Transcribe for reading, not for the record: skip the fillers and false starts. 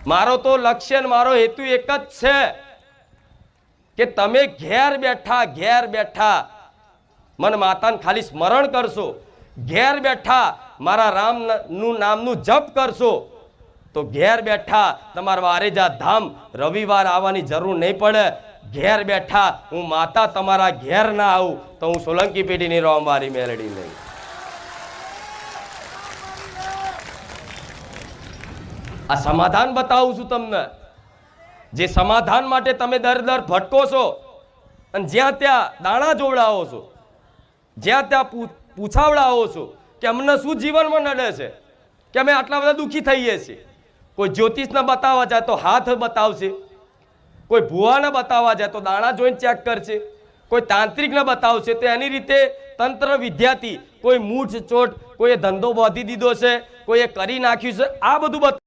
મારો તો લક્ષ્ય ને મારો હેતુ એક જ છે કે તમે ઘેર બેઠા મન માતાને ખાલી સ્મરણ કરશો, ઘેર બેઠા મારા રામનું નામનું જપ કરશો તો ઘેર બેઠા તમારા વારેજા ધામ રવિવાર આવવાની જરૂર નહીં પડે। ઘેર બેઠા હું માતા તમારા ઘેર ના આવું તો હું સોલંકી પેઢીની રહું મારી મેલડી નહીં। આ સમાધાન બતાવું છું તમને, જે સમાધાન માટે તમે દર ભટકો છો અને જ્યાં ત્યાં દાણા જોવડાવો છો, જ્યાં ત્યાં પૂછાવડાવો છો કે અમને શું જીવનમાં નડે છે કે અમે આટલા બધા દુઃખી થઈએ છીએ। કોઈ જ્યોતિષને બતાવવા જાય તો હાથ બતાવશે, કોઈ ભુવાને બતાવવા જાય તો દાણા જોઈને ચેક કરશે, કોઈ તાંત્રિકને બતાવશે તો એની રીતે તંત્ર વિદ્યાથી કોઈ મૂઠ ચોટ, કોઈએ ધંધો બાંધી દીધો છે, કોઈએ કરી નાખ્યું છે, આ બધું